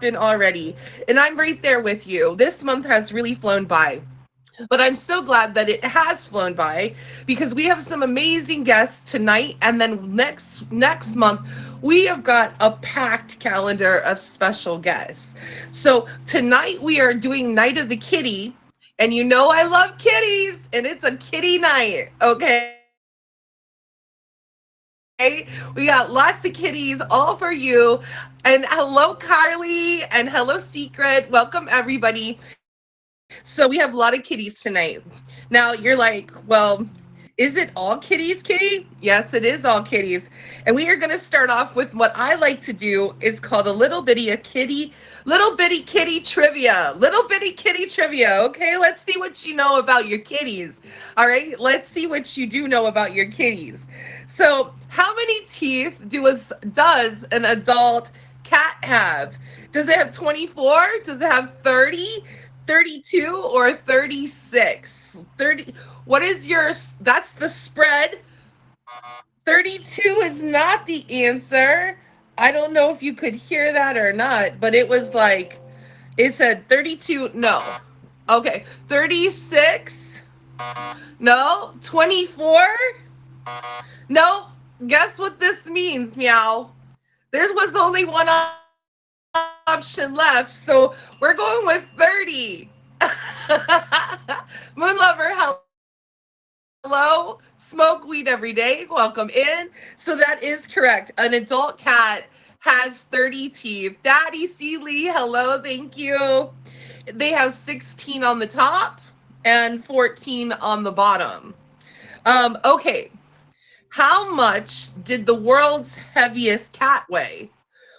already, and I'm right there with you. This month has really flown by. But I'm so glad that it has flown by because we have some amazing guests tonight, and then next month we have got a packed calendar of special guests. So tonight we are doing Night of the Kitty, and you know I love kitties, and it's a kitty night, okay? We got lots of kitties all for you. And hello, Carly, and hello, Secret. Welcome, everybody. So we have a lot of kitties tonight. Now, you're like, well, is it all kitties, kitty? Yes, it is all kitties. And we are going to start off with what I like to do is called little bitty kitty trivia. Little bitty kitty trivia. Okay, let's see what you know about your kitties. All right, let's see what you do know about your kitties. So, how many teeth does an adult cat have? Does it have 24? Does it have 30? 32 or 36? 30. What is your, that's the spread. 32 is not the answer. I don't know if you could hear that or not, but it was like, it said 32. No. Okay. 36. No. 24. No. Guess what this means, Meow? There was only one option left, so we're going with 30. Moon Lover, hello. Smoke weed every day. Welcome in. So that is correct. An adult cat has 30 teeth. Daddy Sealy, hello. Thank you. They have 16 on the top and 14 on the bottom. Okay. How much did the world's heaviest cat weigh?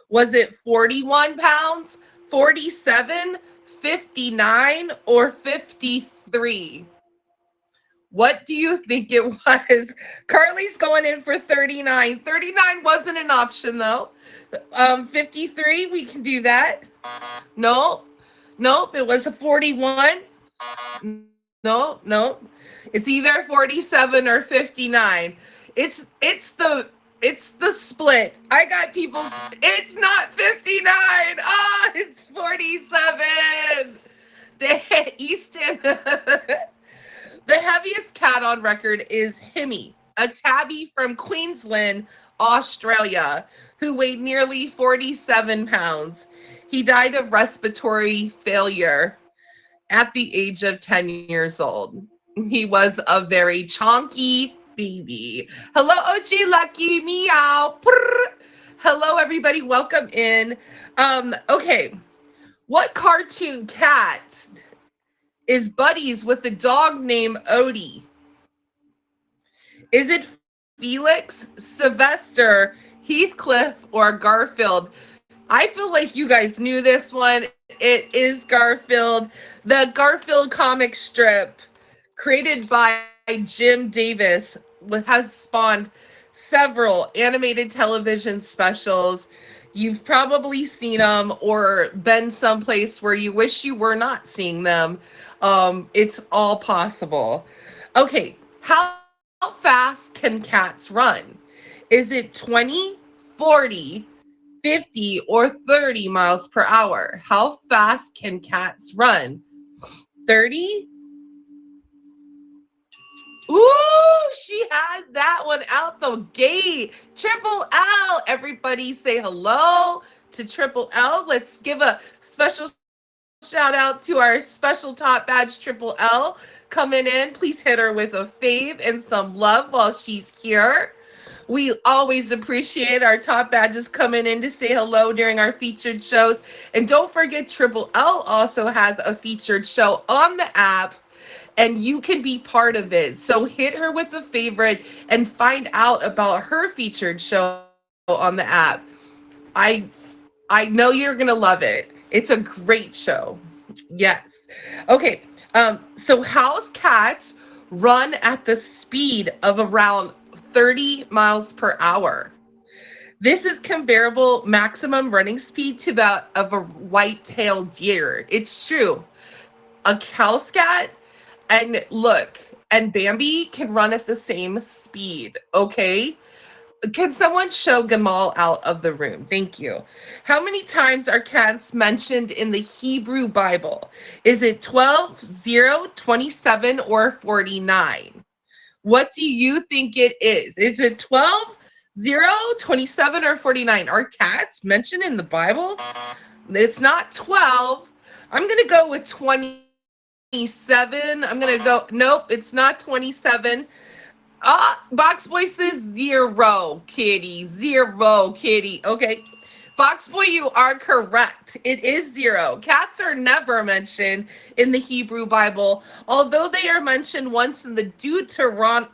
Was it 41 pounds, 47, 59, or 53? What do you think it was? Carly's going in for 39. 39 wasn't an option though. 53, we can do that. No, nope, it was a 41. No, no. It's either 47 or 59. It's the split. I got people. It's not 59. Ah, it's 47. The Easton. The heaviest cat on record is Himmy, a tabby from Queensland, Australia, who weighed nearly 47 pounds. He died of respiratory failure at the age of 10 years old. He was a very chonky baby. Hello, OG Lucky Meow. Purr. Hello, everybody. Welcome in. Okay. What cartoon cat is buddies with a dog named Odie? Is it Felix, Sylvester, Heathcliff, or Garfield? I feel like you guys knew this one. It is Garfield, the Garfield comic strip created by Jim Davis, has spawned several animated television specials. You've probably seen them or been someplace where you wish you were not seeing them. It's all possible. Okay, how fast can cats run? Is it 20, 40, 50, or 30 miles per hour? How fast can cats run? 30? Ooh, she had that one out the gate. Triple L. Everybody say hello to Triple L. Let's give a special shout out to our special top badge Triple L coming in. Please hit her with a fave and some love while she's here. We always appreciate our top badges coming in to say hello during our featured shows. And don't forget, Triple L also has a featured show on the app, and you can be part of it. So hit her with a favorite and find out about her featured show on the app. I I know you're gonna love it. It's a great show. Yes. Okay. So house cats run at the speed of around 30 miles per hour. This is comparable maximum running speed to that of a white-tailed deer. It's true. A house cat and look, and Bambi can run at the same speed, okay? Can someone show Gamal out of the room? Thank you. How many times are cats mentioned in the Hebrew Bible? Is it 12, 0, 27, or 49? What do you think it is? Is it 12, 0, 27, or 49? Are cats mentioned in the Bible? It's not 12. I'm going to go with 27. I'm going to go, nope, it's not 27. Box Boy says 0, kitty. 0, kitty. Okay. Box Boy, you are correct. It is 0. Cats are never mentioned in the Hebrew Bible, although they are mentioned once in the Deuterocanonical,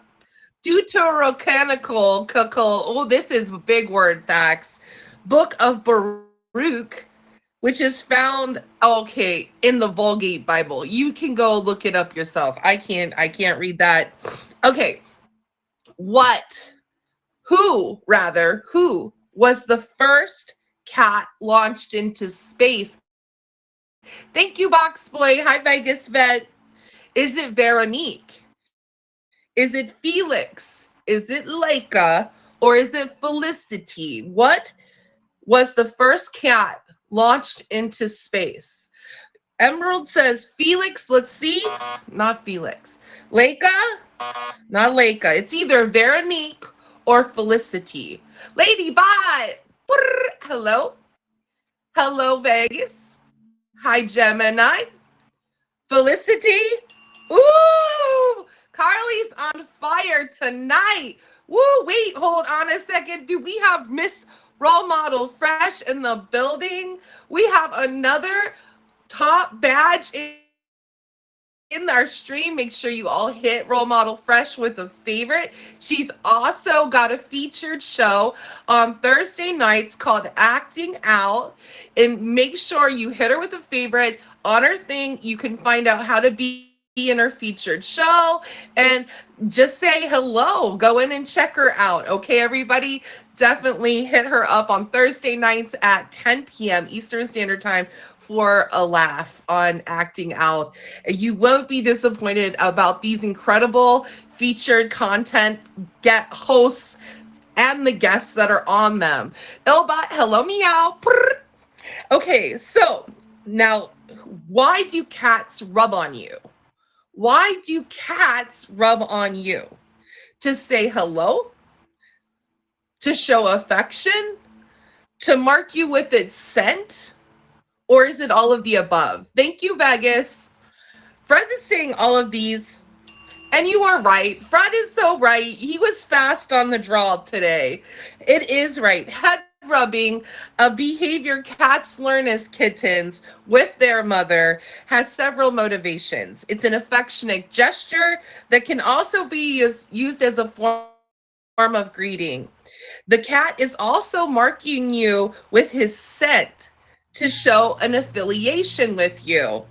oh, this is a big word, facts, book of Baruch, which is found, okay, in the Vulgate Bible. You can go look it up yourself. I can't read that. Okay. Who was the first cat launched into space? Thank you, Box Boy. Hi, Vegas Vet. Is it Veronique? Is it Felix? Is it Leica? Or is it Felicity? What was the first cat launched into space? Emerald says Felix. Let's see. Not Felix. Leica? Not Leica. It's either Veronique or Felicity. Ladybot. Hello. Hello, Vegas. Hi, Gemini. Felicity. Ooh, Carly's on fire tonight. Woo, wait, hold on a second. Do we have Miss Role Model Fresh in the building? We have another top badge in our stream. Make sure you all hit Role Model Fresh with a favorite. She's also got a featured show on Thursday nights called Acting Out. And make sure you hit her with a favorite on her thing. You can find out how to be in her featured show and just say hello. Go in and check her out. Okay, everybody? Definitely hit her up on Thursday nights at 10 p.m. Eastern Standard Time for a laugh on Acting Out. You won't be disappointed about these incredible featured content get hosts and the guests that are on them. Ilbot, hello, meow. Okay, so now, why do cats rub on you? Why do cats rub on you? To say hello? To show affection? To mark you with its scent? Or is it all of the above? Thank you, Vegas. Fred is saying all of these. And you are right. Fred is so right. He was fast on the draw today. It is right. Head rubbing, a behavior cats learn as kittens with their mother, has several motivations. It's an affectionate gesture that can also be used as a form of greeting. The cat is also marking you with his scent to show an affiliation with you.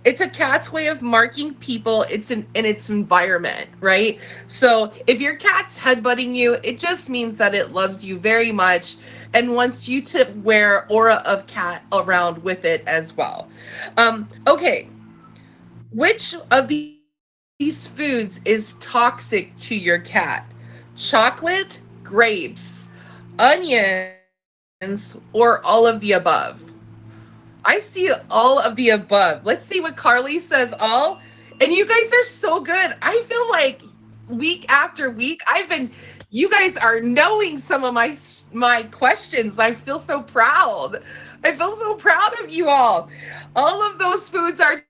It's a cat's way of marking people. It's in its environment, right? So if your cat's headbutting you, it just means that it loves you very much and wants you to wear aura of cat around with it as well. Okay, which of these foods is toxic to your cat? Chocolate, grapes, onions, or all of the above? I see all of the above. Let's see what Carly says. All. And you guys are so good. I feel like week after week, you guys are knowing some of my questions. I feel so proud. I feel so proud of you all. All of those foods are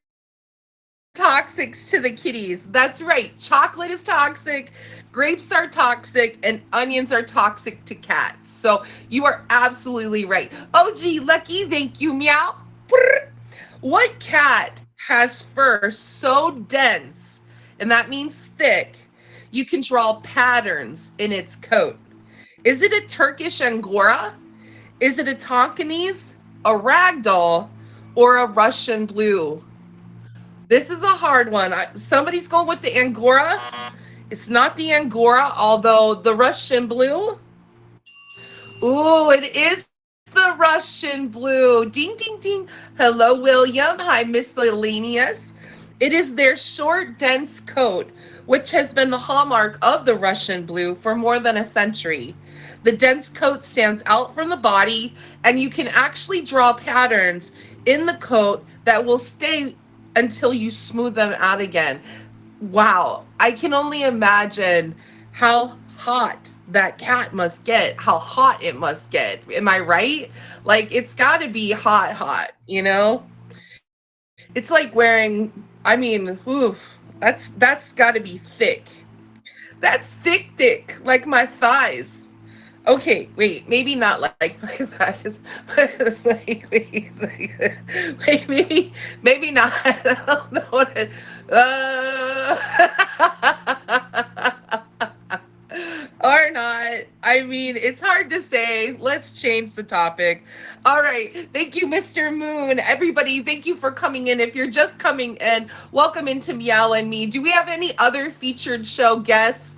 toxic to the kitties. That's right. Chocolate is toxic, grapes are toxic, and onions are toxic to cats. So you are absolutely right. Oh, gee, Lucky, thank you, meow. What cat has fur so dense, and that means thick, you can draw patterns in its coat? Is it a Turkish Angora? Is it a Tonkinese, a Ragdoll, or a Russian Blue? This is a hard one. Somebody's going with the Angora. It's not the Angora, although the Russian Blue. Ooh, it is the Russian Blue. Ding, ding, ding. Hello, William. Hi, Miscellaneous. It is their short, dense coat, which has been the hallmark of the Russian Blue for more than a century. The dense coat stands out from the body, and you can actually draw patterns in the coat that will stay until you smooth them out again. Wow, I can only imagine how hot that cat must get, how hot it must get. Am I right? Like, it's got to be hot, hot, you know? It's like wearing, I mean, oof, that's got to be thick. That's thick, thick, like my thighs. Okay, wait, maybe not like my thighs, but it's like, wait, maybe not. I don't know what it, or not. I mean, it's hard to say. Let's change the topic. All right. Thank you, Mr. Moon. Everybody, thank you for coming in. If you're just coming in, welcome into Meow and Me. Do we have any other featured show guests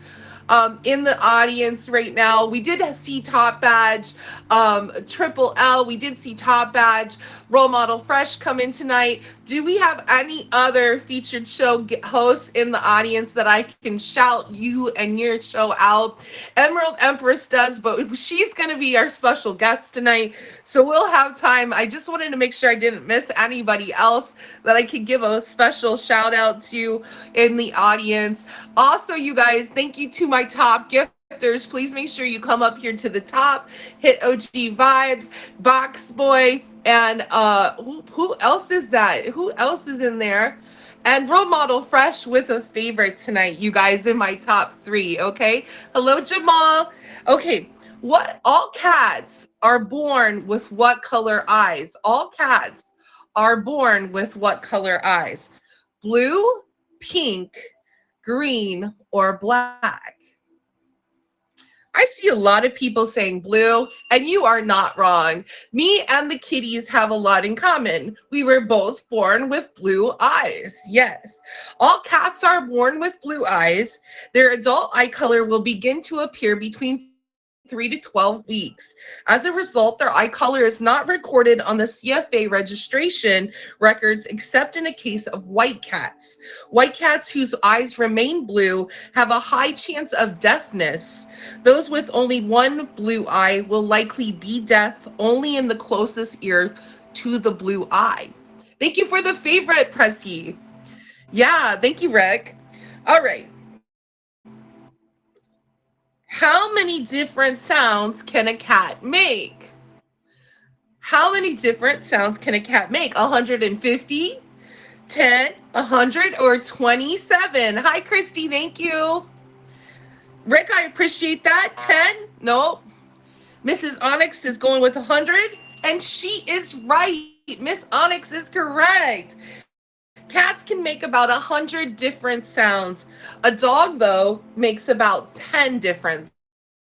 in the audience right now? We did see Top Badge, Triple L. We did see Top Badge, Role Model Fresh come in tonight. Do we have any other featured show hosts in the audience that I can shout you and your show out? Emerald Empress does, but she's going to be our special guest tonight, so we'll have time. I just wanted to make sure I didn't miss anybody else that I could give a special shout out to in the audience. Also, you guys, thank you to my top gifters. Please make sure you come up here to the top, hit OG Vibes, Box Boy, and who else is that? Who else is in there? And Role Model Fresh with a favorite tonight, you guys, in my top 3, okay? Hello, Jamal. Okay, what, all cats are born with what color eyes? All cats are born with what color eyes? Blue, pink, green, or black? I see a lot of people saying blue, and you are not wrong. Me and the kitties have a lot in common. We were both born with blue eyes. Yes. All cats are born with blue eyes. Their adult eye color will begin to appear between 3 to 12 weeks. As a result, their eye color is not recorded on the CFA registration records except in a case of white cats. White cats whose eyes remain blue have a high chance of deafness. Those with only one blue eye will likely be deaf only in the closest ear to the blue eye. Thank you for the favorite, Presti. Yeah, thank you, Rick. All right. How many different sounds can a cat make? How many different sounds can a cat make? 150, 10, 100, or 27? Hi, Christy. Thank you. Rick, I appreciate that. 10? Nope. Mrs. Onyx is going with 100, and she is right. Miss Onyx is correct. Cats can make about 100 different sounds. A dog, though, makes about 10 different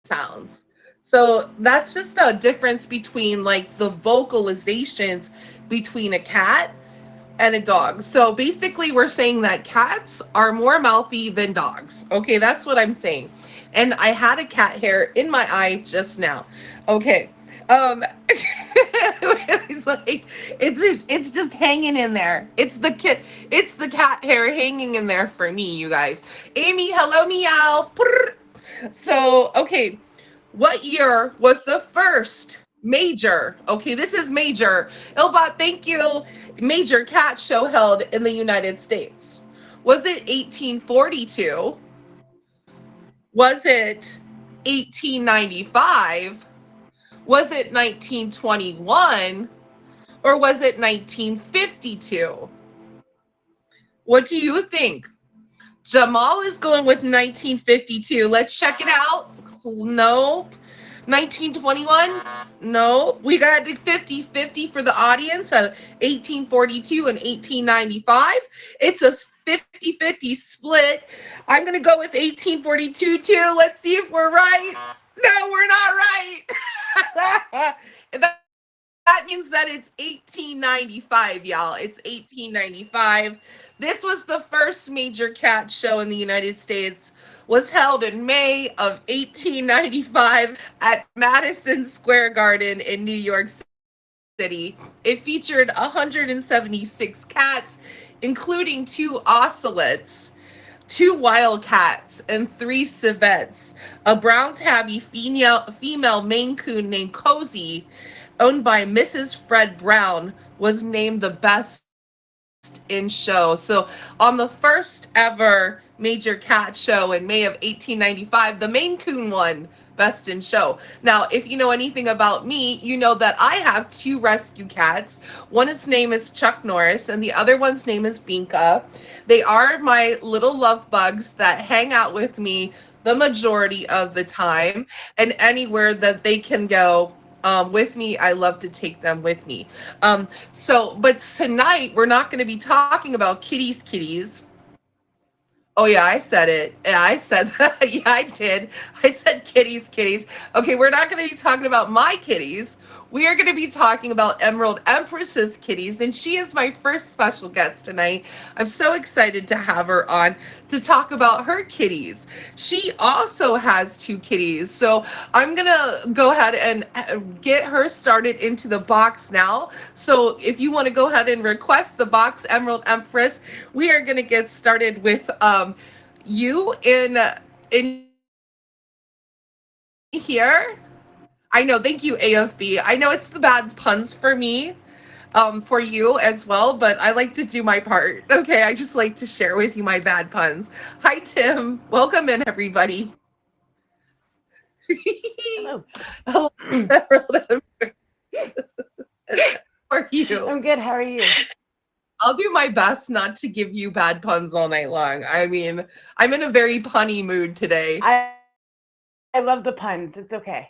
sounds. So that's just a difference between like the vocalizations between a cat and a dog. So basically we're saying that cats are more mouthy than dogs. Okay, that's what I'm saying. And I had a cat hair in my eye just now. Okay. It's like it's just hanging in there. It's the cat hair hanging in there for me, you guys. Amy, hello, meow. So, okay, what year was the first major, okay, this is major, Ilbot, thank you, major cat show held in the United States? Was it 1842? Was it 1895? Was it 1921? Or was it 1952? What do you think? Jamal is going with 1952. Let's check it out. Nope. 1921? No. We got 50-50 for the audience of 1842 and 1895. It's a 50-50 split. I'm going to go with 1842 too. Let's see if we're right. No, we're not right. That means that it's 1895, y'all. It's 1895. This was the first major cat show in the United States. Was held in May of 1895 at Madison Square Garden in New York City. It featured 176 cats, including 2 ocelots. two wildcats, and three civets. A brown tabby female Maine Coon named Cozy, owned by Mrs. Fred Brown, was named the best in show. So on the first ever major cat show in May of 1895, the Maine Coon won best in show. Now, if you know anything about me, you know that I have two rescue cats. One his name is Chuck Norris, and the other one's name is Binka. They are my little love bugs that hang out with me the majority of the time, and anywhere that they can go with me, I love to take them with me. But tonight we're not going to be talking about kitties. Oh yeah, I said it. Yeah, I said that. Yeah, I did. I said kitties. Okay, we're not going to be talking about my kitties. We are going to be talking about Emerald Empress's kitties, and she is my first special guest tonight. I'm so excited to have her on to talk about her kitties. She also has two kitties, so I'm going to go ahead and get her started into the box now. So if you want to go ahead and request the box, Emerald Empress, we are going to get started with you in here. I know, thank you, AFB. I know it's the bad puns for me, for you as well, but I like to do my part. Okay, I just like to share with you my bad puns. Hi, Tim. Welcome in, everybody. Hello. Hello, how are you? I'm good. How are you? I'll do my best not to give you bad puns all night long. I mean, I'm in a very punny mood today. I love the puns. It's okay.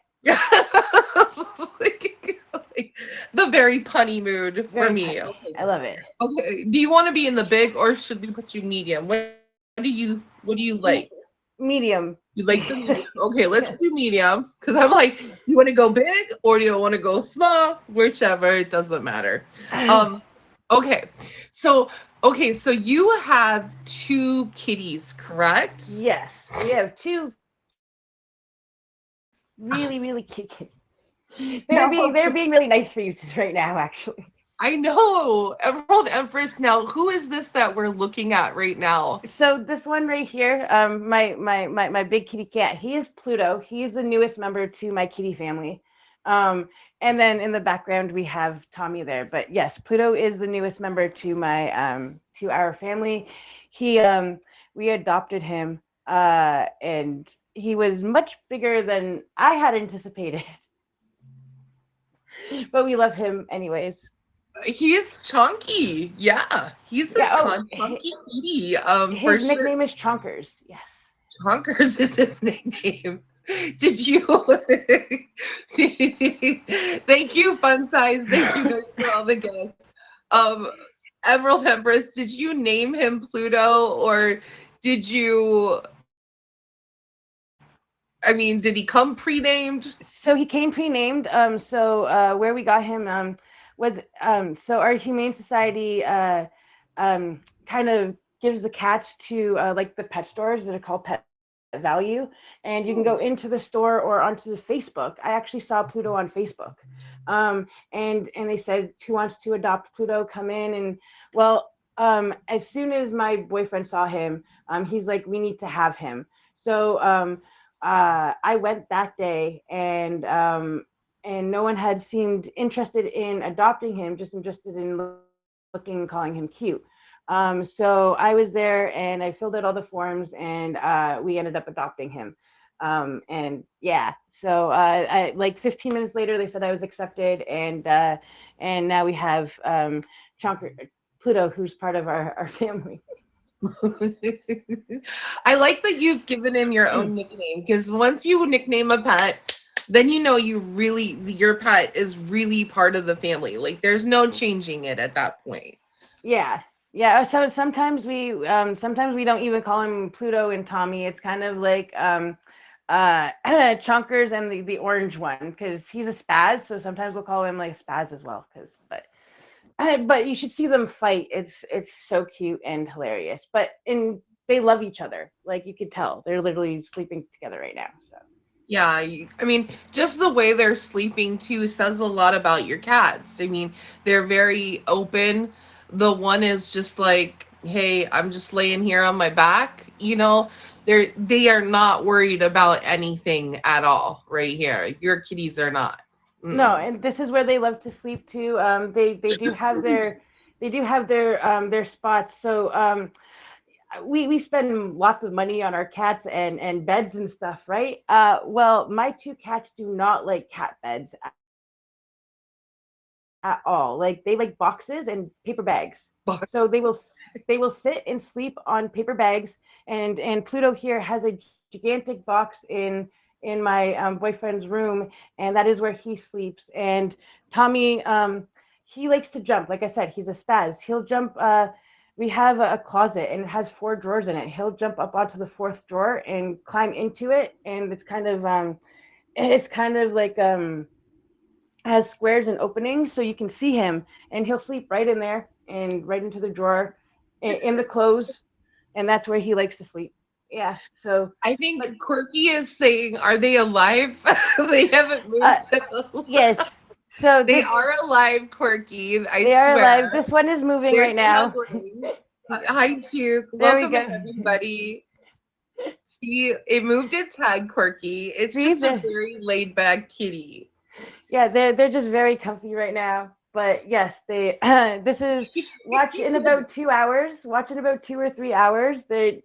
The very punny mood Very for punny. me. I Okay. love it. Okay. Do you want to be in the big or should we put you medium? What do you like? Medium. You like the medium? Okay, let's do medium. Because I'm like, you want to go big or do you want to go small? Whichever, it doesn't matter. Um, okay. So so you have two kitties, correct? Yes, we have two really, really cute kids. Now, They're being really nice for you right now, actually. I know. Emerald Empress. Now, who is this that we're looking at right now? So this one right here, my big kitty cat, he is Pluto. He is the newest member to my kitty family. Um, and then in the background we have Tommy there. But yes, Pluto is the newest member to our family. He We adopted him, and he was much bigger than I had anticipated. But we love him anyways. He's chunky. Yeah, he's a Yeah. Oh, chunky kitty. For his sure. nickname is Chonkers. Yes. Chonkers is his nickname. Did you? Thank you, Fun Size. Thank you guys for all the guests. Um, Emerald Empress, did you name him Pluto or did you? I mean, did he come pre-named? So he came pre-named. Where we got him was so our humane society kind of gives the cats to like the pet stores that are called Pet Value, and you can go into the store or onto the Facebook. I actually saw Pluto on Facebook, and they said, who wants to adopt Pluto, come in. And well, as soon as my boyfriend saw him, he's like, we need to have him. So I went that day, and no one had seemed interested in adopting him, just interested in looking and calling him cute. So I was there and I filled out all the forms, and we ended up adopting him. And yeah, like 15 minutes later, they said I was accepted, and now we have Chonker, Pluto, who's part of our family. I like that you've given him your own nickname because once you nickname a pet, then you know your pet is really part of the family. Like there's no changing it at that point. Yeah. Yeah. So sometimes we don't even call him Pluto and Tommy. It's kind of like Chunkers and the orange one, because he's a spaz. So sometimes we'll call him like spaz as well. But you should see them fight. It's so cute and hilarious. They love each other. Like you could tell, they're literally sleeping together right now. So Yeah, I mean, just the way they're sleeping too says a lot about your cats. I mean, they're very open. The one is just like hey, I'm just laying here on my back, they are not worried about anything at all right here. Your kitties are not. No, Mm-mm. and this is where they love to sleep too. They do have their spots. So we spend lots of money on our cats and beds and stuff, right? Well, my two cats do not like cat beds at all. Like they like boxes and paper bags. So But they will sit and sleep on paper bags, and Pluto here has a gigantic box in my boyfriend's room, and that is where he sleeps. And Tommy, he likes to jump. Like I said, he's a spaz. He'll jump. We have a closet and it has four drawers in it. He'll jump up onto the fourth drawer and climb into it, and it's kind of like has squares and openings so you can see him, and he'll sleep right in there and right into the drawer in the clothes, and that's where he likes to sleep. Yeah. So, I but think Quirky is saying, are they alive? They haven't uh, moved. yes. So They this are alive, Quirky. I they are alive. swear. This one is moving They're right now. snuggling. Hi, Juke. There we Welcome, go. everybody. See, it moved its head, Quirky. It's See, just a very laid back kitty. yeah, they're just very comfy right now. But yes, they this is watch in about 2 hours. Watch in about 2 or 3 hours. They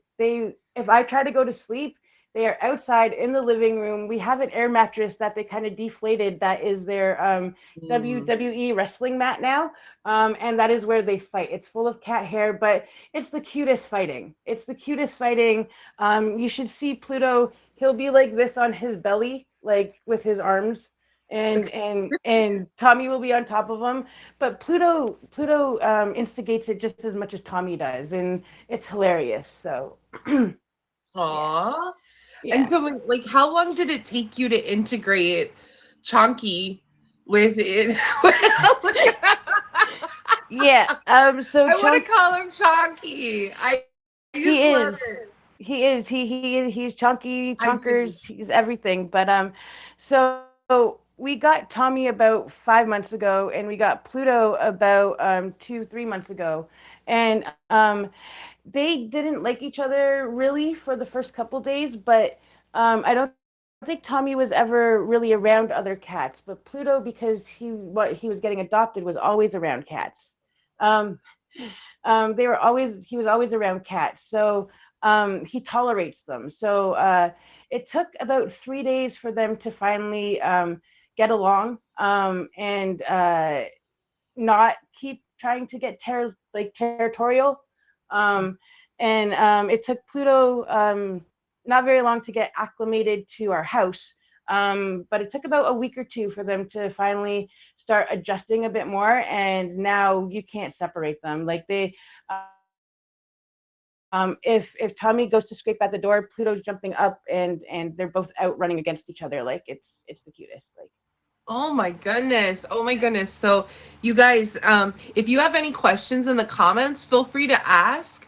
if I try to go to sleep, they are outside in the living room. We have an air mattress that they kind of deflated. That is their Mm. WWE wrestling mat now, and that is where they fight. It's full of cat hair, but it's the cutest fighting. It's the cutest fighting. You should see Pluto. He'll be like this on his belly, like with his arms, and Tommy will be on top of him. But Pluto instigates it just as much as Tommy does, and it's hilarious. So yeah, Aw. And yeah, so, like, how long did it take you to integrate Chonky with it? yeah. So I want Chunk, to call him Chonky. I just love he it. is. He is. He's chunky, I do. chunkers. He's everything. But so we got Tommy about 5 months ago, and we got Pluto about 2, 3 months ago, and they didn't like each other really for the first couple days, but I don't think Tommy was ever really around other cats. But Pluto, because he was getting adopted, was always around cats. Um, they were always he was always around cats, so he tolerates them. So it took about 3 days for them to finally get along, and not keep trying to get territorial. Um, and it took Pluto not very long to get acclimated to our house. But it took about a week or two for them to finally start adjusting a bit more. And now you can't separate them. Like if Tommy goes to scrape at the door, Pluto's jumping up, and they're both out running against each other. Like it's the cutest. Like Oh my goodness. Oh my goodness. So, you guys, if you have any questions in the comments, feel free to ask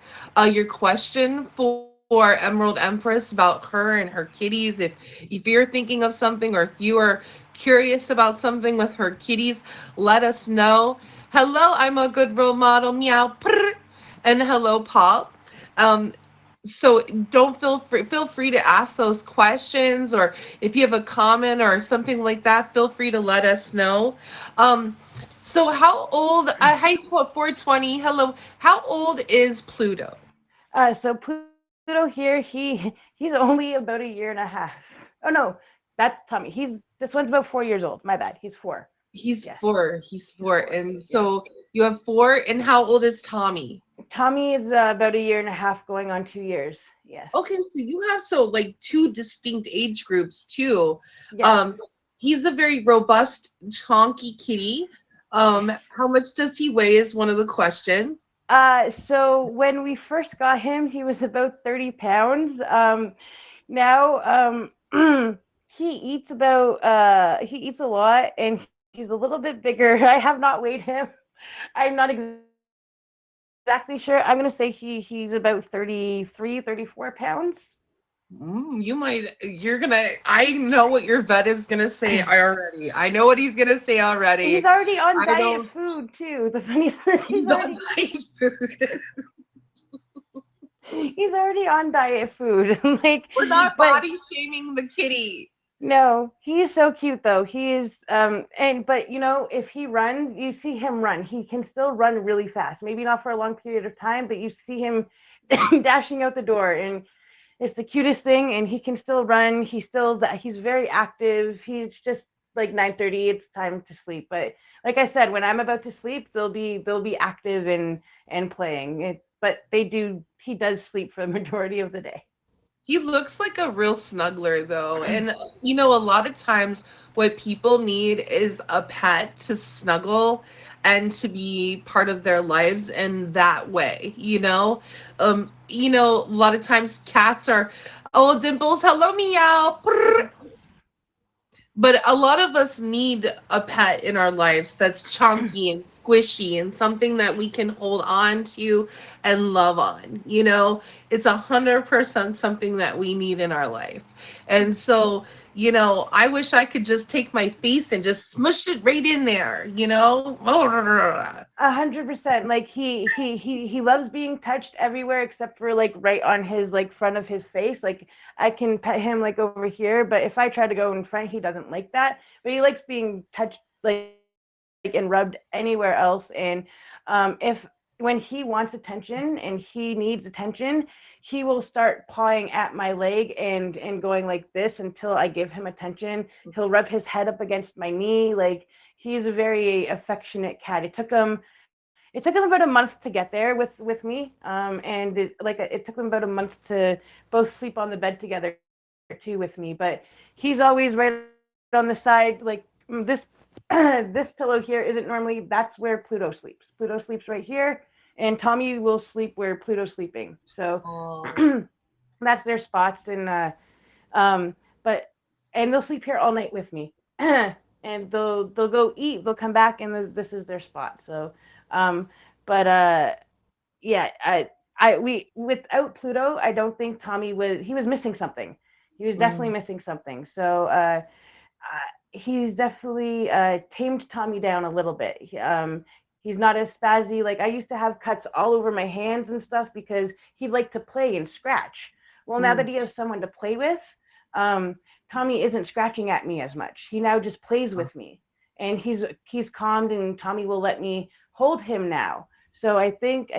your question for Emerald Empress about her and her kitties. If you're thinking of something, or if you are curious about something with her kitties, let us know. Hello, I'm a good role model. Meow. Prr. And hello, Pop. Um, so don't feel free to ask those questions, or if you have a comment or something like that, feel free to let us know. um so how old, hi 420, hello, how old is Pluto? so Pluto here, he's only about a year and a half. Oh no, that's Tommy. This one's about 4 years old. My bad. He's four. He's Yes, four, he's he's four. four. And Yeah. so you have four, and how old is Tommy? Tommy is about a year and a half, going on 2 years. Yes. Okay, so you have, so like two distinct age groups too. Yes. um he's a very robust chonky kitty. How much does he weigh is one of the question. So when we first got him, he was about 30 pounds. Now, he eats a lot, and he's a little bit bigger. I have not weighed him. I'm not exactly sure. I'm gonna say he's about 33, 34 pounds. You're gonna, I know what your vet is gonna say already. I know what he's gonna say He's already. already on I diet don't, food too. The funny thing, he's he's on already diet food. He's already on diet food. Like, We're not but body shaming the kitty. no, he's so cute though. He is and but if he runs, you see him run. He can still run really fast. Maybe not for a long period of time, but you see him dashing out the door, and it's the cutest thing, and he can still run. He's very active. He's just like 9:30, it's time to sleep. But like I said, when I'm about to sleep, they'll be active and playing. But he does sleep for the majority of the day. He looks like a real snuggler, though. And, a lot of times what people need is a pet to snuggle and to be part of their lives in that way. A lot of times cats are, oh, Dimples, hello, meow. But a lot of us need a pet in our lives that's chunky and squishy and something that we can hold on to and love on. It's 100% something that we need in our life. And so, I wish I could just take my face and just smush it right in there. 100%. Like he loves being touched everywhere except for like right on his like front of his face. Like I can pet him like over here, but if I try to go in front, he doesn't like that. But he likes being touched like and rubbed anywhere else. And if when he wants attention and he needs attention, he will start pawing at my leg and going like this until I give him attention. He'll rub his head up against my knee. Like he's a very affectionate cat. It took him about a month to get there with me, and it took him about a month to both sleep on the bed together too with me. But he's always right on the side. Like this this pillow here isn't normally. That's where Pluto sleeps. Pluto sleeps right here, and Tommy will sleep where Pluto's sleeping. So Oh, that's their spots, but and they'll sleep here all night with me. And they'll go eat, they'll come back, and this is their spot. So um but yeah, I we without Pluto, I don't think Tommy was missing something. He was definitely mm, missing something. So he's definitely tamed Tommy down a little bit. He's not as spazzy. Like I used to have cuts all over my hands and stuff because he'd like to play and scratch. Well, now that mm. he has someone to play with, um, Tommy isn't scratching at me as much. He now just plays with me, and he's calmed, and Tommy will let me hold him now. So I think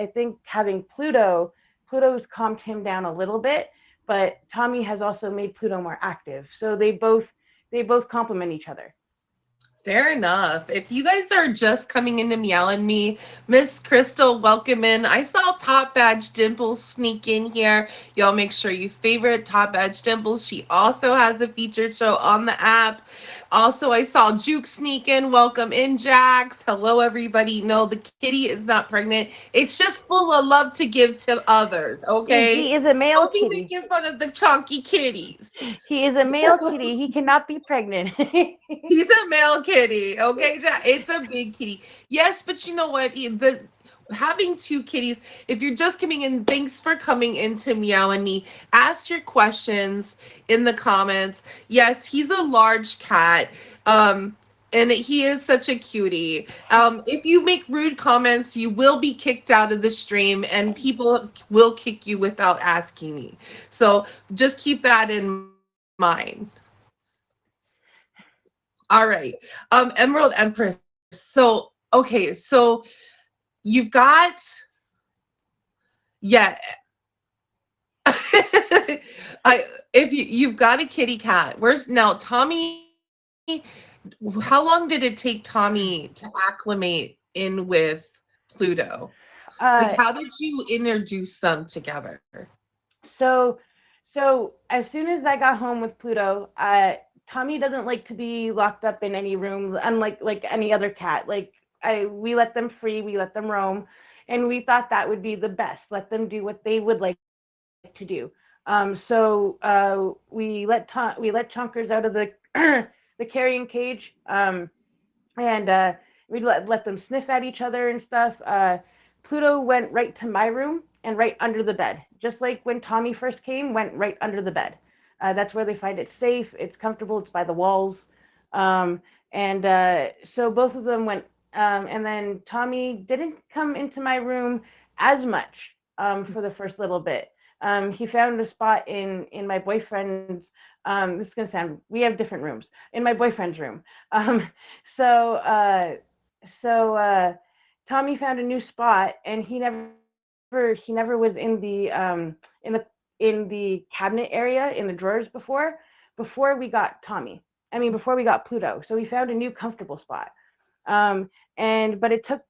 having Pluto's calmed him down a little bit, but Tommy has also made Pluto more active. So they both complement each other. Fair enough. If you guys are just coming into Meow and Me, Miss Crystal, welcome in. I saw Top Badge Dimples sneak in here. Y'all make sure you favorite Top Badge Dimples. She also has a featured show on the app. Also, I saw Juke sneak in. Welcome in, Jax. Hello, everybody. No, the kitty is not pregnant. It's just full of love to give to others, okay? He is a male Don't be kitty. making fun of the chunky kitties. He is a male kitty. He cannot be pregnant. He's a male kitty, okay? It's a big kitty. Yes, but you know what? The having two kitties. If you're just coming in, thanks for coming into Meow and Me. Ask your questions in the comments. Yes, he's a large cat. And he is such a cutie. If you make rude comments, you will be kicked out of the stream, and people will kick you without asking me. So just keep that in mind. All right. Emerald Empress. So you've got yeah. I if you've got a kitty cat. Where's now Tommy? How long did it take Tommy to acclimate in with Pluto? Like how uh, did you introduce them together? so as soon as I got home with Pluto, Tommy doesn't like to be locked up in any room, unlike like any other cat. Like we let them free, we let them roam, and we thought that would be the best. Let them do what they would like to do. We let Chonkers out of the the carrying cage. And we'd let them sniff at each other and stuff. Pluto went right to my room and right under the bed, just like when Tommy first came, went right under the bed. That's where they find it safe. It's comfortable. It's by the walls, um, and so both of them went. And then Tommy didn't come into my room as much for the first little bit. He found a spot in my boyfriend's. This is gonna sound. We have different rooms in my boyfriend's room. Um, so uh, so Tommy found a new spot, and he never was in the cabinet area in the drawers before we got Tommy. I mean, before we got Pluto. So we found a new comfortable spot. Um, and but it took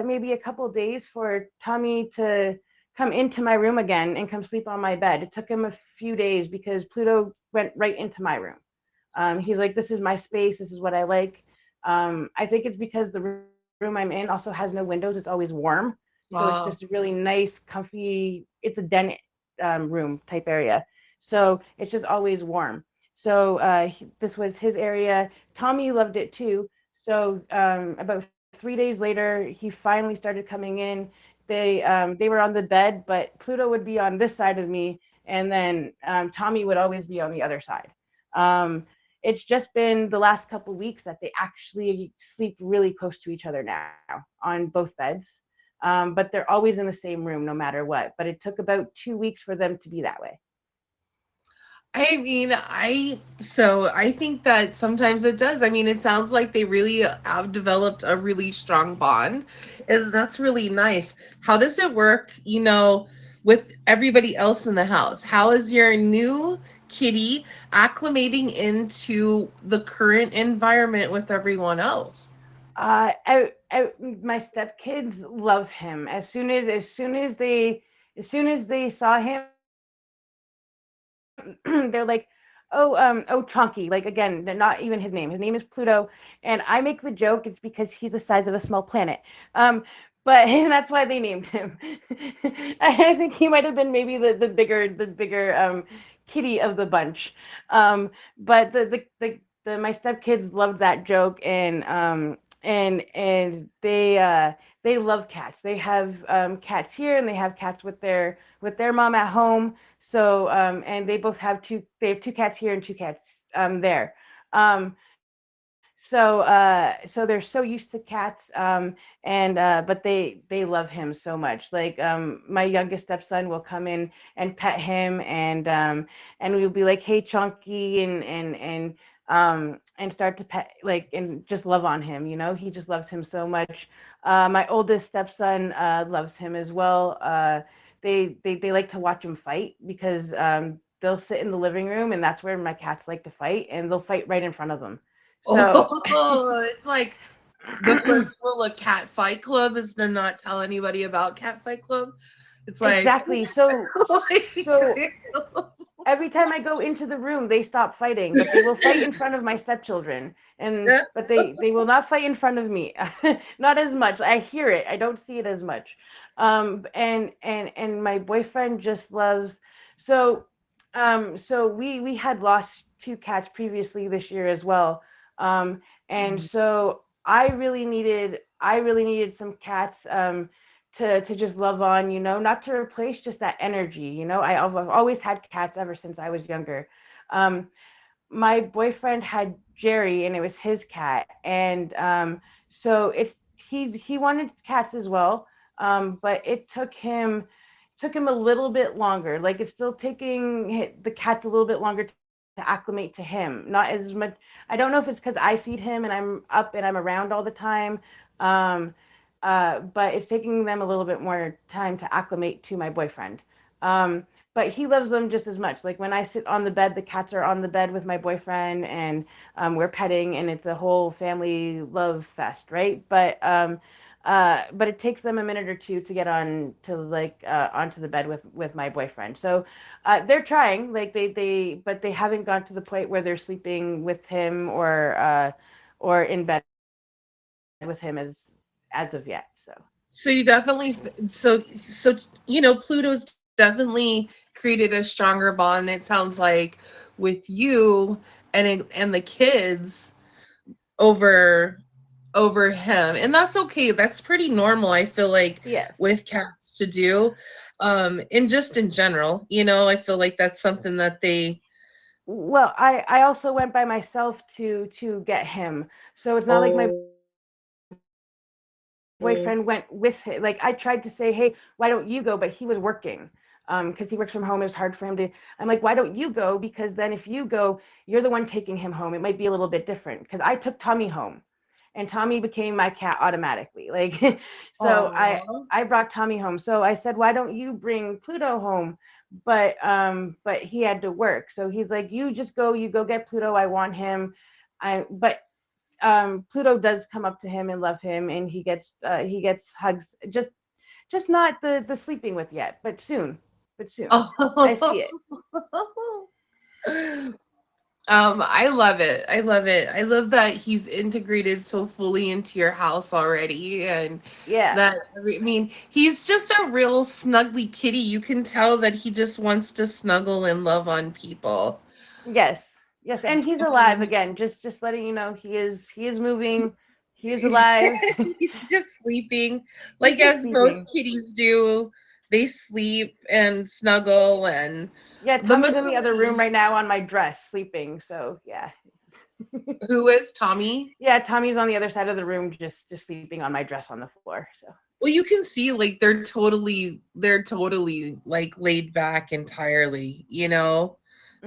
maybe a couple of days for Tommy to come into my room again and come sleep on my bed. It took him a few days because Pluto went right into my room. He's like, "This is my space. This is what I like." I think it's because the room I'm in also has no windows. It's always warm, so it's just a really nice, comfy. It's a den room type area, so it's just always warm. So this was his area. Tommy loved it too. So about 3 days later, he finally started coming in. They were on the bed, but Pluto would be on this side of me, and then Tommy would always be on the other side. Um, it's just been the last couple weeks that they actually sleep really close to each other now on both beds. But they're always in the same room no matter what. But it took about 2 weeks for them to be that way. I mean, I think that sometimes it does. I mean, it sounds like they really have developed a really strong bond, and that's really nice. How does it work, with everybody else in the house? How is your new kitty acclimating into the current environment with everyone else? My stepkids love him. As soon as they saw him, they're like, oh, Chunky. Like, again, they're not even his name. His name is Pluto, and I make the joke it's because he's the size of a small planet. But and that's why they named him. I think he might have been maybe the bigger kitty of the bunch. But my stepkids loved that joke, and they love cats. They have cats here, and they have cats with their mom at home. So and they both have two. They have two cats here and two cats there. So they're so used to cats, and but they love him so much. Like my youngest stepson will come in and pet him, and we'll be like, "Hey, Chunky," and start to pet like and just love on him. He just loves him so much. My oldest stepson loves him as well. They like to watch him fight because they'll sit in the living room, and that's where my cats like to fight, and they'll fight right in front of them. So Oh, it's like the first rule of Cat Fight Club is to not tell anybody about Cat Fight Club. It's like, exactly. So every time I go into the room, they stop fighting, but they will fight in front of my stepchildren, and but they will not fight in front of me, not as much. I hear it, I don't see it as much. And my boyfriend just loves. So we had lost two cats previously this year as well, and so I really needed some cats. To just love on, not to replace just that energy. I've always had cats ever since I was younger. Um, my boyfriend had Jerry, and it was his cat, and so he wanted cats as well, but it took him a little bit longer. Like it's still taking the cats a little bit longer to acclimate to him. Not as much. I don't know if it's because I feed him and I'm up and I'm around all the time. Um, but it's taking them a little bit more time to acclimate to my boyfriend. Um, but he loves them just as much. Like when I sit on the bed, the cats are on the bed with my boyfriend, and we're petting, and it's a whole family love fest, right? But it takes them a minute or two to get on to like onto the bed with my boyfriend. So they're trying, like but they haven't gone to the point where they're sleeping with him or in bed with him as of yet. So. so you definitely, Pluto's definitely created a stronger bond. It sounds like with you and the kids over him, and that's okay. That's pretty normal. I feel like Yes. with cats to do, and just in general, I feel like that's something that they. Well, I also went by myself to get him. So it's not like my boyfriend went with it. Like I tried to say, "Hey, why don't you go?" But he was working. because he works from home. It was hard for him to. I'm like, why don't you go? Because then if you go, you're the one taking him home. It might be a little bit different because I took Tommy home, and Tommy became my cat automatically. Like, so Oh. I brought Tommy home. So I said, why don't you bring Pluto home? But he had to work. So he's like, you just go, you go get Pluto. I want him. But Pluto does come up to him and love him, and he gets hugs. Just not the sleeping with yet, but soon. But soon, I see it. Oh. I love it. I love it. I love that he's integrated so fully into your house already, and Yeah. that I mean, he's just a real snuggly kitty. You can tell that he just wants to snuggle and love on people. Yes. Yes, and he's alive Um, again. Just letting you know he is moving. He is he's alive. just sleeping, He's like just as most sleeping. kitties do. They sleep and snuggle, and Yeah, the Tommy's in the other room majority. right now on my dress sleeping. So, yeah. Who is Tommy? Yeah, Tommy's on the other side of the room just sleeping on my dress on the floor. So, Well, you can see like they're totally like laid back entirely, you know?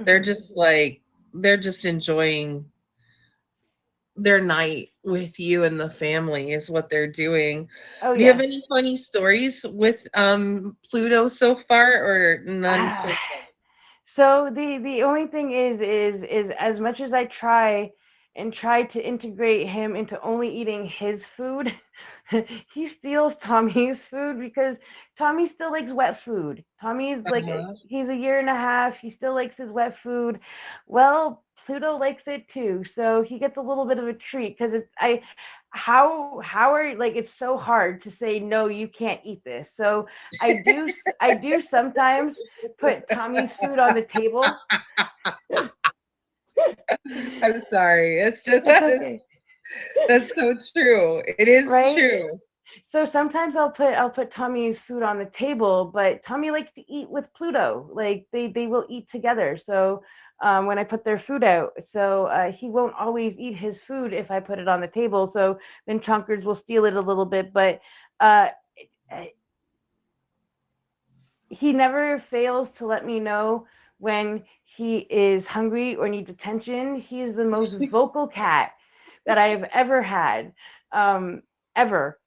They're mhm. just like they're just enjoying their night with you and the family is what they're doing. Oh, Do you have yes. any funny stories with Pluto so far or none Ah, so far? so the only thing is as much as I try and try to integrate him into only eating his food, he steals Tommy's food because Tommy still likes wet food. Tommy's like Uh-huh. he's a year and a half. He still likes his wet food. Well, Pluto likes it too, so he gets a little bit of a treat because it's I how are like it's so hard to say no, you can't eat this. So I do sometimes put Tommy's food on the table. I'm sorry. It's just It's okay, that's so true. It is right? true. So sometimes I'll put Tommy's food on the table, but Tommy likes to eat with Pluto. Like they will eat together. So when I put their food out, so he won't always eat his food if I put it on the table. So then Chunkers will steal it a little bit, but uh, he never fails to let me know when he is hungry or needs attention. He is the most vocal cat that I have ever had, ever.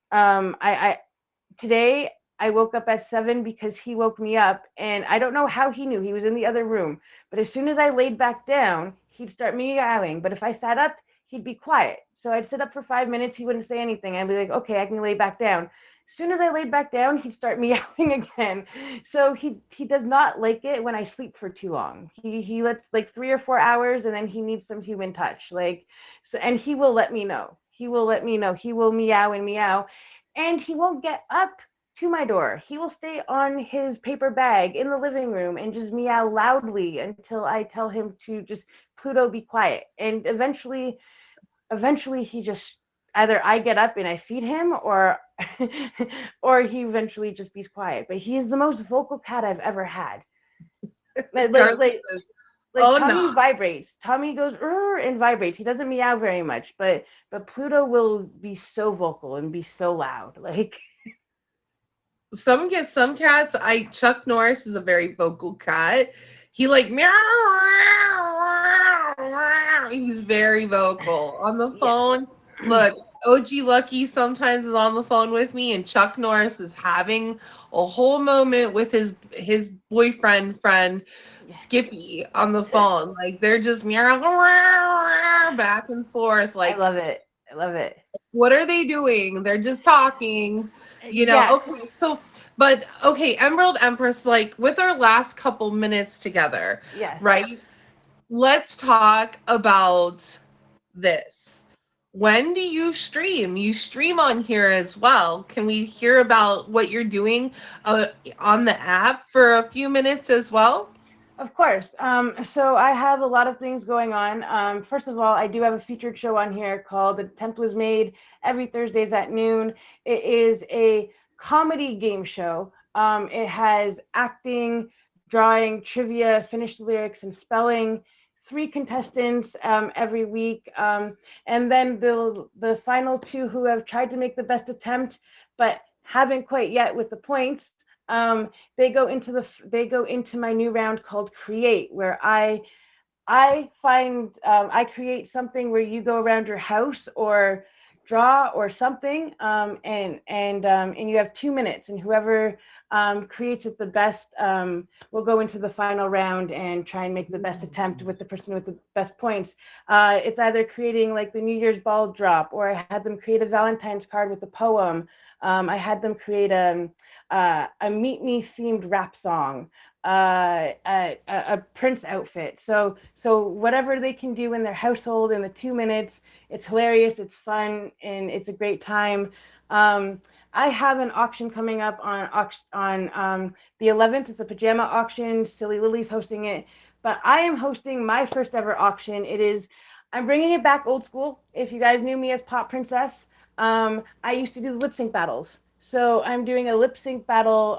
Today I woke up at 7 because he woke me up, and I don't know how he knew he was in the other room. But as soon as I laid back down, he'd start meowing. But if I sat up, he'd be quiet. So I'd sit up for 5 minutes. He wouldn't say anything. I'd be like, okay, I can lay back down. As soon as I laid back down, he'd start meowing again. So he does not like it when I sleep for too long. He lets like 3 or 4 hours, and then he needs some human touch. Like so, and he will let me know. He will let me know. He will meow and meow, and he won't get up to my door. He will stay on his paper bag in the living room and just meow loudly until I tell him to just Pluto be quiet. And eventually he just either I get up and I feed him or or he eventually just be quiet. But he is the most vocal cat I've ever had. Like like Carly like, says, like "Oh no." Tommy vibrates. Tommy goes and vibrates. He doesn't meow very much, but Pluto will be so vocal and be so loud. Like Some cats. I Chuck Norris is a very vocal cat. He like meow, meow, meow. He's very vocal on the yeah. phone. Look, OG Lucky sometimes is on the phone with me, and Chuck Norris is having a whole moment with his boyfriend friend Skippy on the phone. Like they're just meow, meow, back and forth. I Like love it. I love it. what are they doing? They're just talking, you know. Yeah. Okay, so but okay, Emerald Empress, like with our last couple minutes together, Yes. right? Let's talk about this. When do you stream? You stream on here as well. Can we hear about what you're doing on the app for a few minutes as well? Of course. So I have a lot of things going on. First of all, I do have a featured show on here called The Attempt Was Made every Thursdays at noon. It is a comedy game show. It has acting, drawing, trivia, finished lyrics, and spelling. Three contestants every week, and then the final two who have tried to make the best attempt but haven't quite yet with the points. They go into my new round called Create, where I create something where you go around your house or draw or something, and you have 2 minutes, and whoever creates it the best will go into the final round and try and make the best attempt with the person with the best points. It's either creating like the New Year's ball drop, or I had them create a Valentine's card with a poem. I had them create a Meet Me themed rap song, a Prince outfit. So whatever they can do in their household in the 2 minutes, it's hilarious, it's fun, and it's a great time. Um, I have an auction coming up on the 11th. It's a pajama auction. Silly Lily's hosting it, but I am hosting my first ever auction. I'm bringing it back old school. If you guys knew me as Pop Princess, I used to do the lip sync battles. So I'm doing a lip sync battle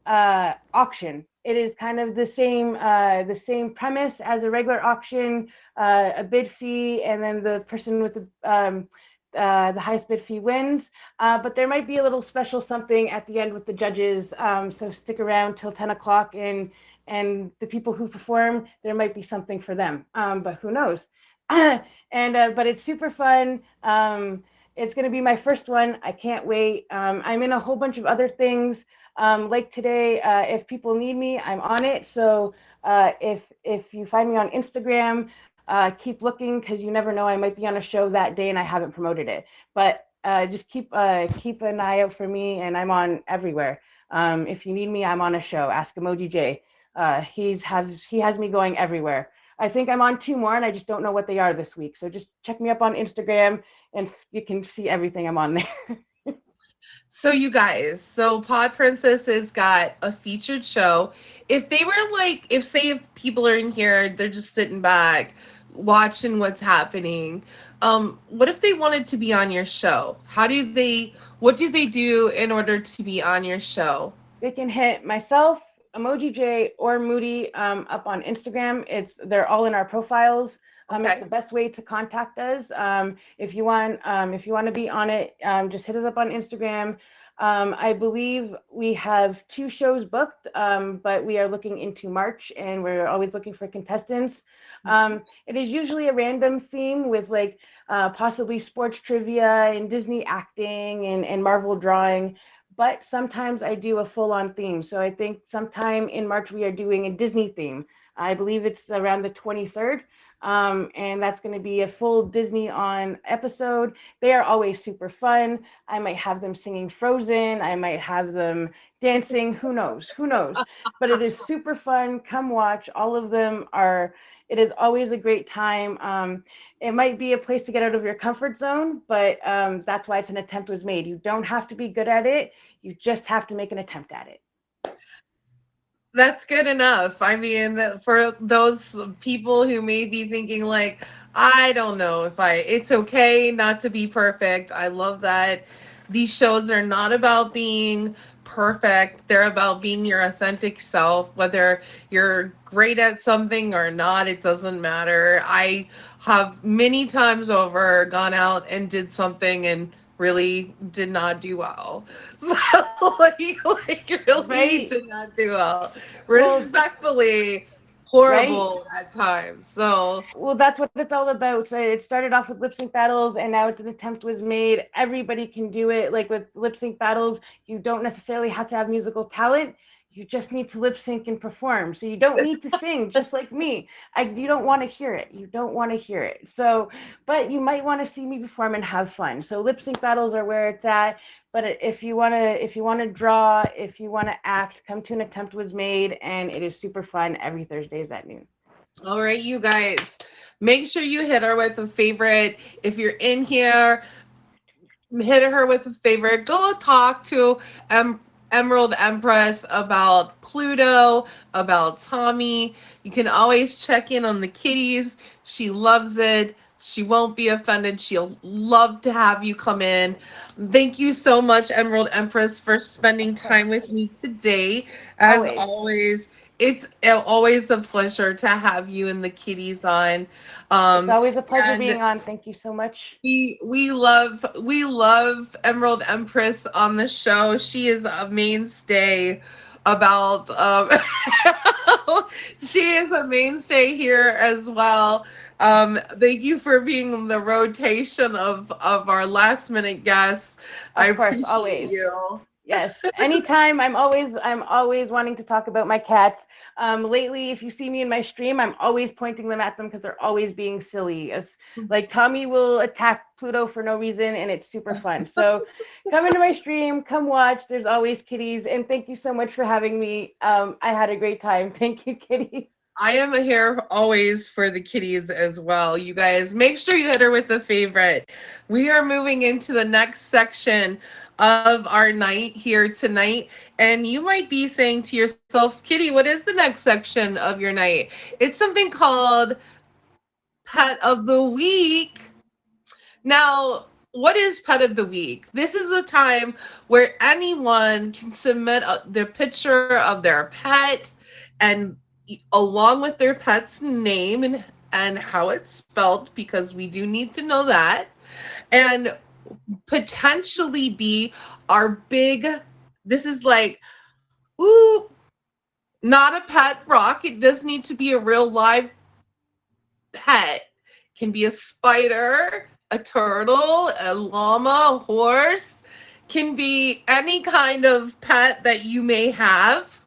auction. It is kind of the same premise as a regular auction, a bid fee, and then the person with the highest bid fee wins. But there might be a little special something at the end with the judges. So stick around till 10 o'clock, and the people who perform, there might be something for them. But who knows? And but it's super fun. It's going to be my first one. I can't wait. I'm in a whole bunch of other things. Like today, if people need me, I'm on it. So if you find me on Instagram, keep looking, because you never know. I might be on a show that day and I haven't promoted it. But just keep an eye out for me, and I'm on everywhere. If you need me, I'm on a show. Ask Emoji J. He has me going everywhere. I think I'm on two more, and I just don't know what they are this week. So just check me up on Instagram, and you can see everything I'm on there. So you guys, so Pod Princess has got a featured show. If they were like, if people are in here, they're just sitting back, watching what's happening. What if they wanted to be on your show? What do they do in order to be on your show? They can hit myself, Emoji J, or Moody up on Instagram. They're all in our profiles. It's Okay. the best way to contact us. If you want to be on it, just hit us up on Instagram. I believe we have two shows booked, but we are looking into March, and we're always looking for contestants. It is usually a random theme with like possibly sports trivia and Disney acting and Marvel drawing, but sometimes I do a full on theme. So I think sometime in March we are doing a Disney theme. I believe it's around the 23rd. And that's going to be a full Disney on episode. They are always super fun. I might have them singing Frozen. I might have them dancing. Who knows? Who knows? But it is super fun. Come watch. All of them are. It is always a great time. It might be a place to get out of your comfort zone, but that's why it's an attempt was made. You don't have to be good at it. You just have to make an attempt at it. That's good enough. I mean, for those people who may be thinking like, I don't know if it's okay not to be perfect. I love that these shows are not about being perfect. They're about being your authentic self, whether you're great at something or not, it doesn't matter. I have many times over gone out and did something and really did not do well. So like really Right. did not do well. Well, Respectfully right. horrible at times. So Well, that's what it's all about. So it started off with lip sync battles, and now it's an attempt was made. Everybody can do it. Like with lip sync battles, you don't necessarily have to have musical talent. You just need to lip sync and perform. So you don't need to sing, just like me. You don't want to hear it. You don't want to hear it. So, but you might want to see me perform and have fun. So lip sync battles are where it's at. But if you want to draw, if you want to act, come to an attempt was made, and it is super fun every Thursdays at noon. all right, you guys, make sure you hit her with a favorite. If you're in here, hit her with a favorite. Go talk to Emerald Empress about Pluto, about Tommy. You can always check in on the kitties. She loves it. She won't be offended. She'll love to have you come in. Thank you so much, Emerald Empress, for spending time with me today. As Always. always, It's always a pleasure to have you and the kitties on. It's Um, always a pleasure and being on. Thank you so much. we love Emerald Empress on the show. She is a mainstay about she is a mainstay here as well. Thank you for being the rotation of our last minute guests. I Of course, appreciate always. you. Yes, anytime. I'm always wanting to talk about my cats. Lately, if you see me in my stream, I'm always pointing them at them because they're always being silly. It's like Tommy will attack Pluto for no reason, and it's super fun. So, come into my stream, come watch. There's always kitties, and thank you so much for having me. I had a great time. Thank you, kitty. I am here always for the kitties as well. You guys, make sure you hit her with a favorite. We are moving into the next section of our night here tonight. And you might be saying to yourself, Kitty, what is the next section of your night? It's something called Pet of the Week. Now, what is Pet of the Week? This is a time where anyone can submit their picture of their pet and along with their pet's name and how it's spelled because we do need to know that and potentially be our big this is like ooh not a pet rock, it does need to be a real live pet, can be a spider, a turtle, a llama, a horse, can be any kind of pet that you may have.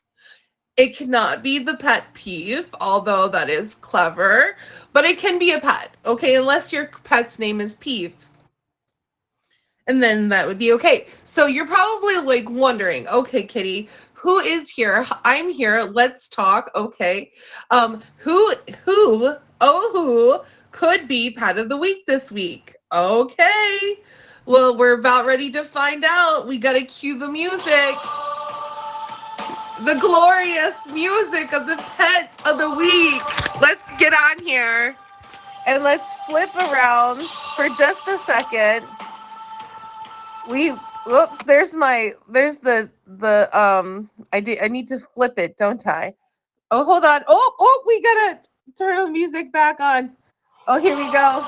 It cannot be the pet peeve, although that is clever, but it can be a pet, okay? Unless your pet's name is Peeve. And then that would be okay. So you're probably like wondering, okay, Kitty, who is here? I'm here. Let's talk. Okay. Who could be pet of the week this week? Okay. Well, we're about ready to find out. We got to cue the music. The glorious music of the pet of the week. Let's get on here and let's flip around for just a second. We whoops, there's I need to flip it, don't I? Oh, hold on. Oh, we gotta turn the music back on. Oh, here we go.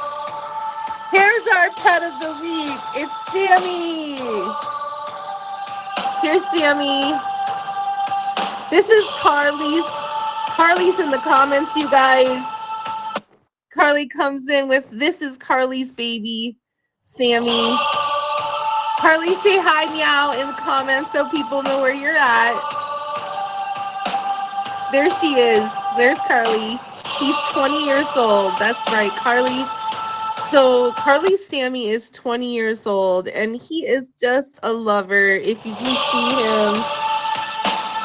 Here's our pet of the week. It's Sammy. Here's Sammy. This is Carly's. Carly's in the comments, you guys. Carly comes in with this is Carly's baby, Sammy. Carly, say hi, meow, in the comments so people know where you're at. There she is. There's Carly. He's 20 years old. That's right, Carly. So Carly Sammy is 20 years old, and he is just a lover. If you can see him,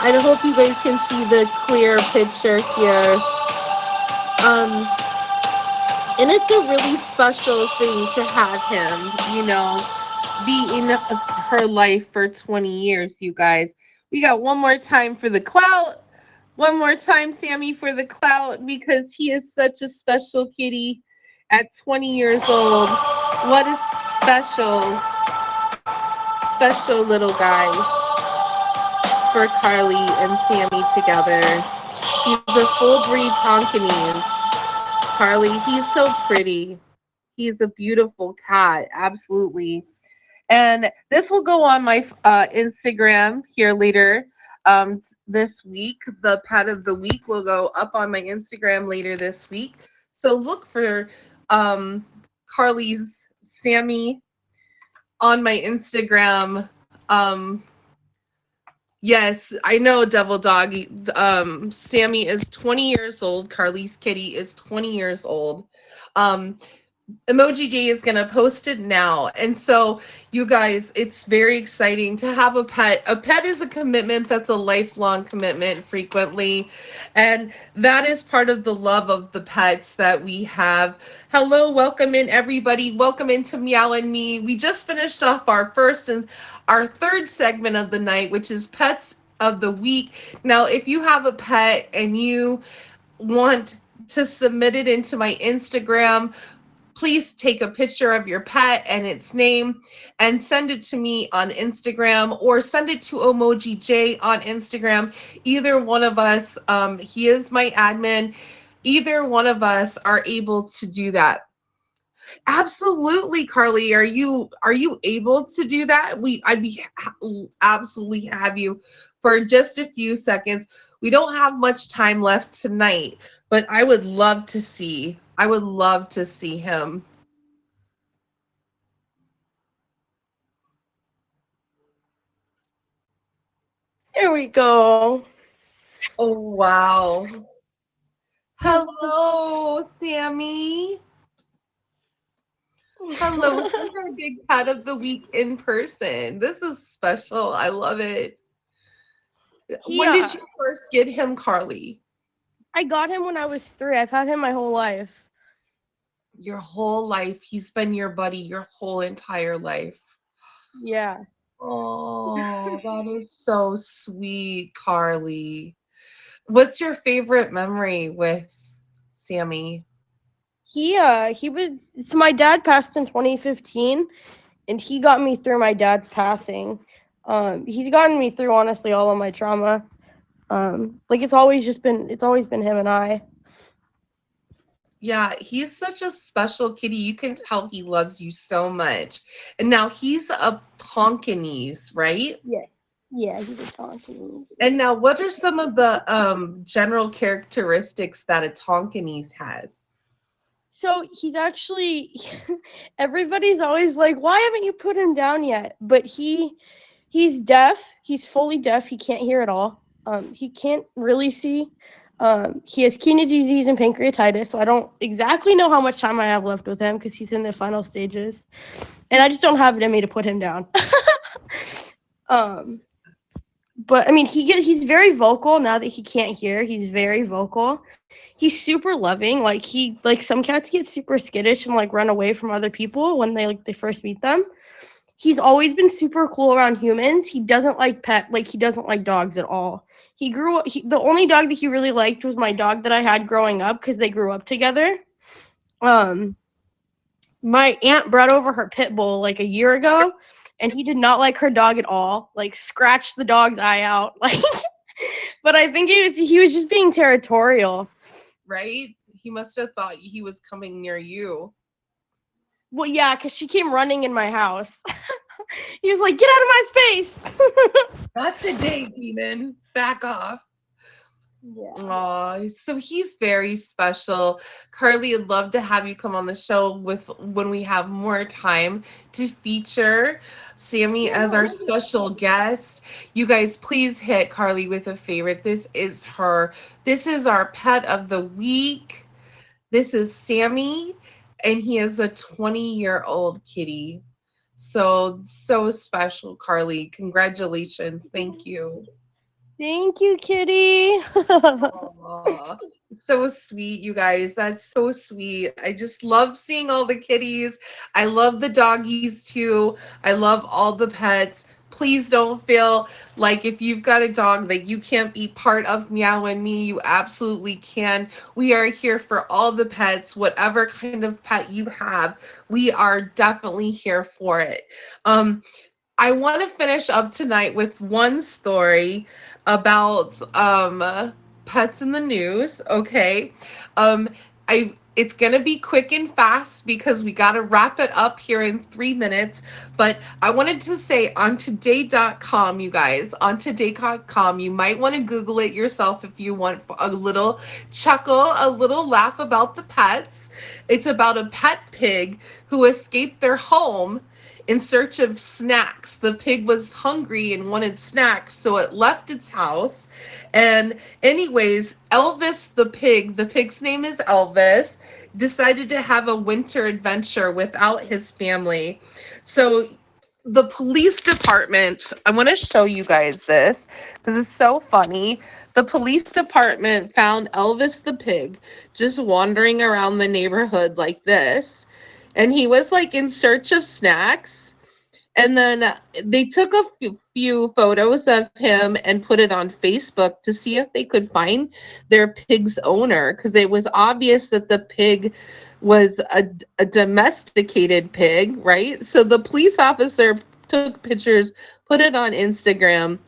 I hope you guys can see the clear picture here. And it's a really special thing to have him, be in her life for 20 years, you guys. We got one more time for the clout. One more time, Sammy, for the clout because he is such a special kitty at 20 years old. What a special little guy for Carly and Sammy together. He's a full breed Tonkinese. Carly, he's so pretty. He's a beautiful cat, absolutely. And this will go on my Instagram here later this week. The pet of the week will go up on my Instagram later this week. So look for Carly's Sammy on my Instagram. Yes, I know, Devil Dog. Sammy is 20 years old. Carly's kitty is 20 years old. Um, Emoji J is going to post it now. And so, you guys, it's very exciting to have a pet. A pet is a commitment that's a lifelong commitment frequently. And that is part of the love of the pets that we have. Hello, welcome in, everybody. Welcome into Meow and Me. We just finished off our first and our third segment of the night, which is Pets of the Week. Now, if you have a pet and you want to submit it into my Instagram, please take a picture of your pet and its name and send it to me on Instagram, or send it to Emoji J on Instagram. Either one of us, he is my admin. Either one of us are able to do that. Absolutely, Carly. Are you able to do that? I'd be absolutely have you for just a few seconds. We don't have much time left tonight, but I would love to see. I would love to see him. Here we go. Oh wow. Hello, Sammy. Hello. He's our big pet of the week in person. This is special. I love it. he When did uh you first get him, Carly? I got him when I was 3. I've had him my whole life. Your whole life. He's been your buddy your whole entire life. Yeah. Oh, that is so sweet, Carly. What's your favorite memory with Sammy? He was so my dad passed in 2015, and he got me through my dad's passing. He's gotten me through honestly all of my trauma. Like it's always been him and I. Yeah, he's such a special kitty. You can tell he loves you so much. And now he's a Tonkinese, right? Yeah. Yeah, he's a Tonkin. And now what are some of the general characteristics that a Tonkinese has? So he's actually everybody's always like, "Why haven't you put him down yet?" But he's deaf. He's fully deaf. He can't hear at all. He can't really see. He has kidney disease and pancreatitis. So I don't exactly know how much time I have left with him because he's in the final stages, and I just don't have it in me to put him down. um, but I mean, he's very vocal now that he can't hear. He's very vocal. He's super loving. Like some cats get super skittish and like run away from other people when they first meet them. He's always been super cool around humans. He doesn't like he doesn't like dogs at all. The only dog that he really liked was my dog that I had growing up because they grew up together. Um, my aunt brought over her pit bull like a year ago, and he did not like her dog at all. Like scratched the dog's eye out. Like, but I think he was just being territorial. Right? He must have thought he was coming near you. Well, yeah, because she came running in my house. He was like, "Get out of my space!" That's a day, demon. Back off. Yeah. Aw, so he's very special. Carly, I'd love to have you come on the show with when we have more time to feature Sammy as our special guest. You guys, please hit Carly with a favorite. This is our pet of the week. This is Sammy, and he is a 20-year-old kitty. So special, Carly. Congratulations. Thank you. Thank you, Kitty. Aw, so sweet, you guys. That's so sweet. I just love seeing all the kitties. I love the doggies too. I love all the pets. Please don't feel like if you've got a dog that you can't be part of Meow and Me. You absolutely can. We are here for all the pets, whatever kind of pet you have. We are definitely here for it. Um, I want to finish up tonight with one story about pets in the news, okay? Um it's going to be quick and fast because we got to wrap it up here in 3 minutes, but I wanted to say on today.com, you guys, on today.com, you might want to google it yourself if you want a little chuckle, a little laugh about the pets. It's about a pet pig who escaped their home in search of snacks. The pig was hungry and wanted snacks, so it left its house. And, anyways, Elvis the pig's name is Elvis, decided to have a winter adventure without his family. So, the police department, I want to show you guys this because it's so funny. The police department found Elvis the pig just wandering around the neighborhood like this. And he was like in search of snacks, And then they took a few photos of him and put it on Facebook to see if they could find their pig's owner, because it was obvious that the pig was a domesticated pig, right? So the police officer took pictures, put it on Instagram.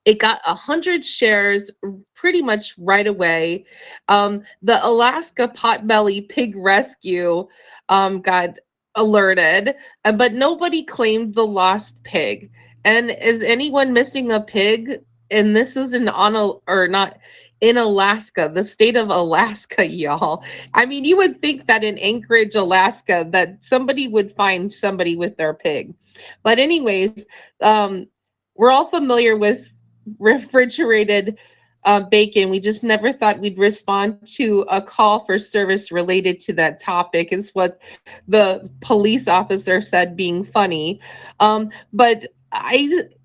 It got 100 shares pretty much right away. The Alaska Potbelly Pig Rescue got alerted, but nobody claimed the lost pig. And is anyone missing a pig? And this is in or not in Alaska, the state of Alaska, y'all. I mean, you would think that in Anchorage, Alaska, that somebody would find somebody with their pig. But anyways, um, we're all familiar with refrigerated bacon. We just never thought we'd respond to a call for service related to that topic, is what the police officer said, being funny. But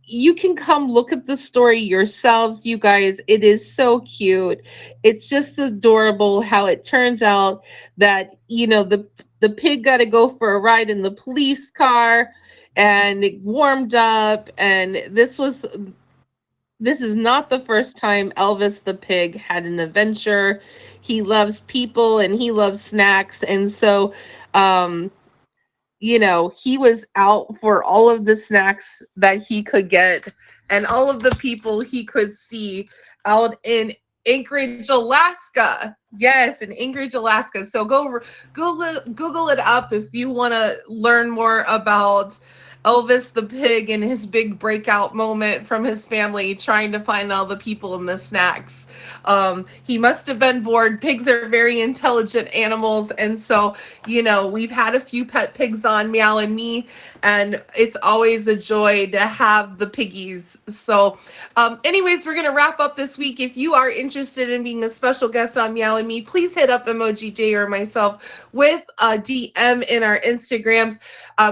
you can come look at the story yourselves, you guys. It is so cute. It's just adorable how it turns out that, the pig got to go for a ride in the police car, and it warmed up, and this is not the first time Elvis the pig had an adventure. He loves people and he loves snacks. And so, um, he was out for all of the snacks that he could get and all of the people he could see out in Anchorage, Alaska. Yes, in Anchorage, Alaska. So go Google it up if you want to learn more about Elvis the pig and his big breakout moment from his family trying to find all the people and the snacks. He must have been bored. Pigs are very intelligent animals, and so we've had a few pet pigs on Meow and Me, and it's always a joy to have the piggies. So, anyways, we're gonna wrap up this week. If you are interested in being a special guest on Meow and Me, please hit up Emoji J or myself with a DM in our Instagrams.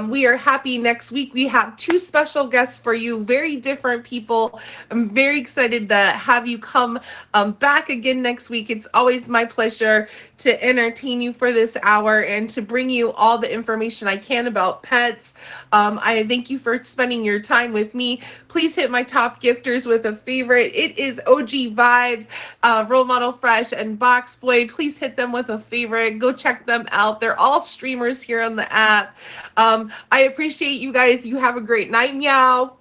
We are happy. Next week we have two special guests for you, very different people. I'm very excited to have you come back again next week. It's always my pleasure to entertain you for this hour and to bring you all the information I can about pets. I thank you for spending your time with me. Please hit my top gifters with a favorite. It is OG Vibes, Role Model Fresh, and Box Boy. Please hit them with a favorite. Go check them out. They're all streamers here on the app. I appreciate you guys. You have a great night. Meow.